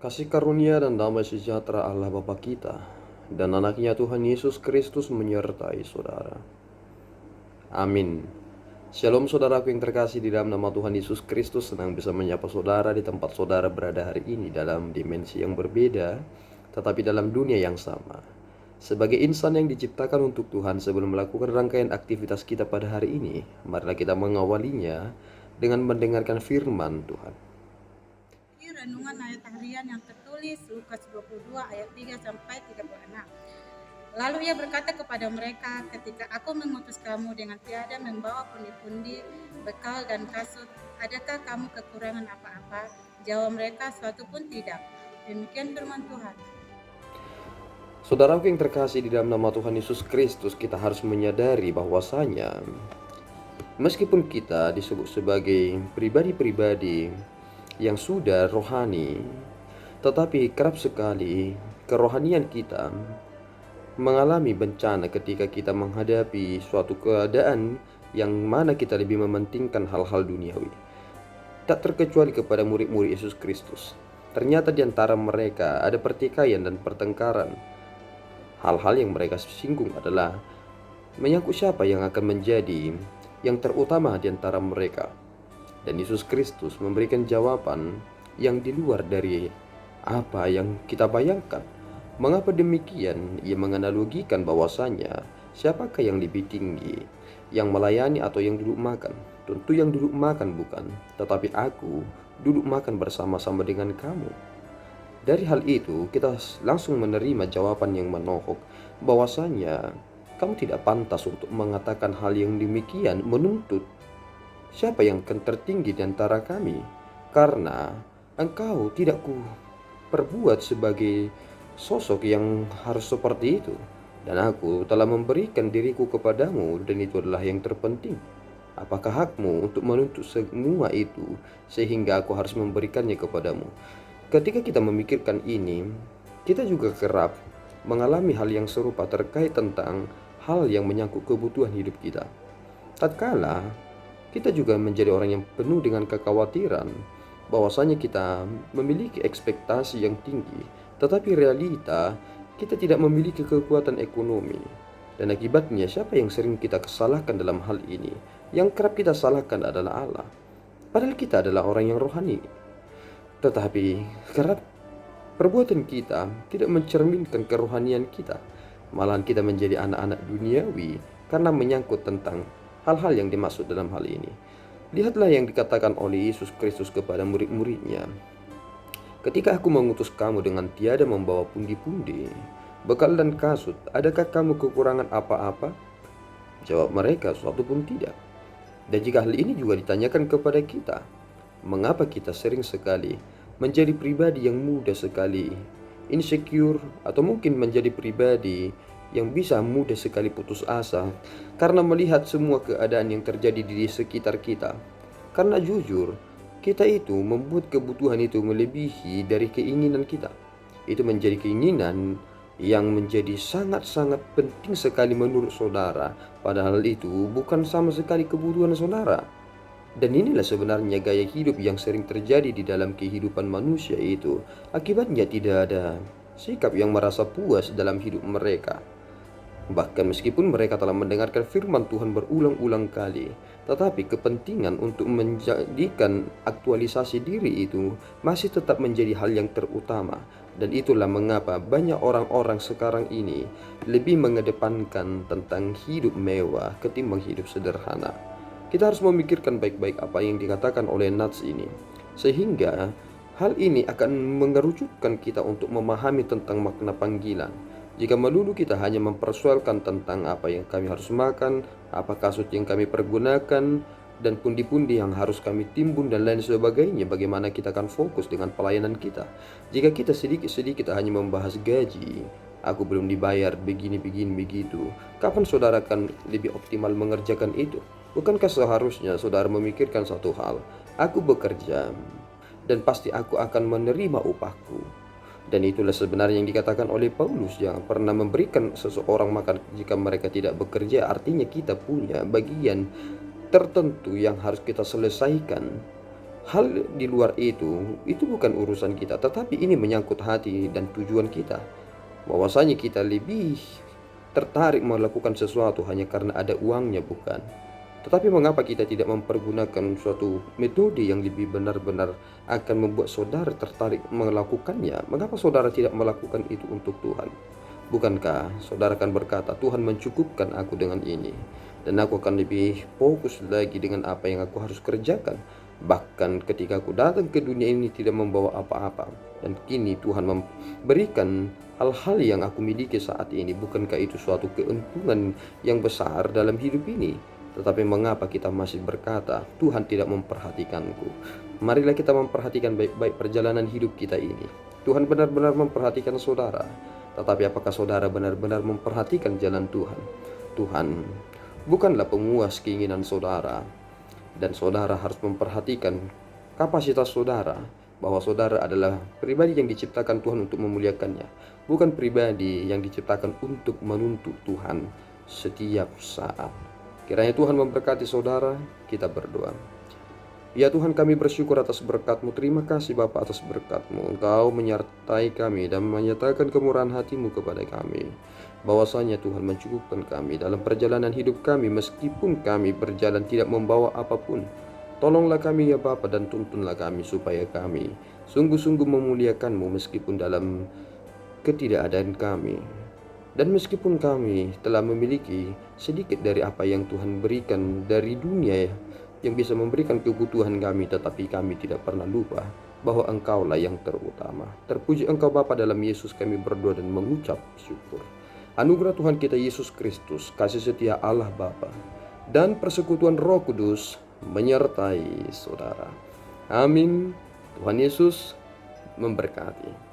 Kasih karunia dan damai sejahtera Allah Bapa kita dan anaknya Tuhan Yesus Kristus menyertai saudara. Amin. Shalom saudaraku yang terkasih di dalam nama Tuhan Yesus Kristus. Senang bisa menyapa saudara di tempat saudara berada hari ini dalam dimensi yang berbeda, tetapi dalam dunia yang sama. Sebagai insan yang diciptakan untuk Tuhan, sebelum melakukan rangkaian aktivitas kita pada hari ini, marilah kita mengawalinya dengan mendengarkan firman Tuhan. Renungan ayat harian yang tertulis Lukas 22 ayat 3 sampai 36. Lalu ia berkata kepada mereka, ketika aku mengutus kamu dengan tiada membawa pundi-pundi, bekal dan kasut, adakah kamu kekurangan apa-apa? Jawab mereka, suatu pun tidak. Demikian firman Tuhan. Saudaraku yang terkasih di dalam nama Tuhan Yesus Kristus, kita harus menyadari bahwasanya meskipun kita disebut sebagai pribadi-pribadi yang sudah rohani, tetapi kerap sekali kerohanian kita mengalami bencana ketika kita menghadapi suatu keadaan yang mana kita lebih mementingkan hal-hal duniawi. Tak terkecuali kepada murid-murid Yesus Kristus. Ternyata di antara mereka ada pertikaian dan pertengkaran. Hal-hal yang mereka singgung adalah menyangkut siapa yang akan menjadi yang terutama di antara mereka. Dan Yesus Kristus memberikan jawaban yang di luar dari apa yang kita bayangkan. Mengapa demikian? Ia menganalogikan bahwasanya siapakah yang lebih tinggi, yang melayani atau yang duduk makan? Tentu yang duduk makan bukan, tetapi aku duduk makan bersama-sama dengan kamu. Dari hal itu kita langsung menerima jawaban yang menohok bahwasanya kamu tidak pantas untuk mengatakan hal yang demikian, menuntut siapa yang akan tertinggi di antara kami, karena engkau tidak ku perbuat sebagai sosok yang harus seperti itu, dan aku telah memberikan diriku kepadamu, dan itu adalah yang terpenting. Apakah hakmu untuk menuntut semua itu sehingga aku harus memberikannya kepadamu? Ketika kita memikirkan ini, kita juga kerap mengalami hal yang serupa terkait tentang hal yang menyangkut kebutuhan hidup kita. Tatkala kita juga menjadi orang yang penuh dengan kekhawatiran bahwasanya kita memiliki ekspektasi yang tinggi, tetapi realita kita tidak memiliki kekuatan ekonomi. Dan akibatnya siapa yang sering kita salahkan dalam hal ini? Yang kerap kita salahkan adalah Allah. Padahal kita adalah orang yang rohani. Tetapi kerap perbuatan kita tidak mencerminkan kerohanian kita. Malahan kita menjadi anak-anak duniawi karena menyangkut tentang hal-hal yang dimaksud dalam hal ini. Lihatlah yang dikatakan oleh Yesus Kristus kepada murid-muridnya. Ketika aku mengutus kamu dengan tiada membawa pundi-pundi, bekal dan kasut, adakah kamu kekurangan apa-apa? Jawab mereka, suatu pun tidak. Dan jika hal ini juga ditanyakan kepada kita, mengapa kita sering sekali menjadi pribadi yang mudah sekali insecure, atau mungkin menjadi pribadi yang bisa mudah sekali putus asa karena melihat semua keadaan yang terjadi di sekitar kita? Karena jujur, kita itu membuat kebutuhan itu melebihi dari keinginan kita. Itu menjadi keinginan yang menjadi sangat-sangat penting sekali menurut saudara, padahal itu bukan sama sekali kebutuhan saudara. Dan inilah sebenarnya gaya hidup yang sering terjadi di dalam kehidupan manusia itu. Akibatnya tidak ada sikap yang merasa puas dalam hidup mereka. Bahkan meskipun mereka telah mendengarkan firman Tuhan berulang-ulang kali, tetapi kepentingan untuk menjadikan aktualisasi diri itu masih tetap menjadi hal yang terutama. Dan itulah mengapa banyak orang-orang sekarang ini lebih mengedepankan tentang hidup mewah ketimbang hidup sederhana. Kita harus memikirkan baik-baik apa yang dikatakan oleh Nats ini, sehingga hal ini akan mengerucutkan kita untuk memahami tentang makna panggilan. Jika melulu kita hanya mempersoalkan tentang apa yang kami harus makan, apa kasut yang kami pergunakan, dan pundi-pundi yang harus kami timbun dan lain sebagainya, bagaimana kita akan fokus dengan pelayanan kita? Jika kita sedikit-sedikit hanya membahas gaji, aku belum dibayar begini begitu, kapan saudara akan lebih optimal mengerjakan itu? Bukankah seharusnya saudara memikirkan satu hal, aku bekerja dan pasti aku akan menerima upahku. Dan itulah sebenarnya yang dikatakan oleh Paulus, jangan pernah memberikan seseorang makan jika mereka tidak bekerja. Artinya kita punya bagian tertentu yang harus kita selesaikan Hal di luar itu bukan urusan kita, tetapi ini menyangkut hati dan tujuan kita. Bahwasanya kita lebih tertarik melakukan sesuatu hanya karena ada uangnya, bukan. Tetapi mengapa kita tidak mempergunakan suatu metode yang lebih benar-benar akan membuat saudara tertarik melakukannya? Mengapa saudara tidak melakukan itu untuk Tuhan? Bukankah saudara akan berkata, Tuhan mencukupkan aku dengan ini, dan aku akan lebih fokus lagi dengan apa yang aku harus kerjakan. Bahkan ketika aku datang ke dunia ini tidak membawa apa-apa, dan kini Tuhan memberikan hal-hal yang aku miliki saat ini. Bukankah itu suatu keuntungan yang besar dalam hidup ini? Tetapi mengapa kita masih berkata, Tuhan tidak memperhatikanku? Marilah kita memperhatikan baik-baik perjalanan hidup kita ini. Tuhan benar-benar memperhatikan saudara. Tetapi apakah saudara benar-benar memperhatikan jalan Tuhan? Tuhan bukanlah pemuas keinginan saudara. Dan saudara harus memperhatikan kapasitas saudara, bahwa saudara adalah pribadi yang diciptakan Tuhan untuk memuliakannya, bukan pribadi yang diciptakan untuk menuntut Tuhan setiap saat. Kiranya Tuhan memberkati saudara. Kita berdoa. Ya Tuhan, kami bersyukur atas berkat-Mu. Terima kasih Bapa atas berkat-Mu. Engkau menyertai kami dan menyatakan kemurahan hati-Mu kepada kami, bahwasanya Tuhan mencukupkan kami dalam perjalanan hidup kami, meskipun kami berjalan tidak membawa apapun. Tolonglah kami ya Bapa, dan tuntunlah kami supaya kami sungguh-sungguh memuliakan-Mu meskipun dalam ketidakadaan kami. Dan meskipun kami telah memiliki sedikit dari apa yang Tuhan berikan dari dunia yang bisa memberikan kebutuhan kami, tetapi kami tidak pernah lupa bahwa Engkaulah yang terutama. Terpuji Engkau Bapa, dalam Yesus kami berdoa dan mengucap syukur. Anugerah Tuhan kita Yesus Kristus, kasih setia Allah Bapa, dan persekutuan Roh Kudus menyertai saudara. Amin. Tuhan Yesus memberkati.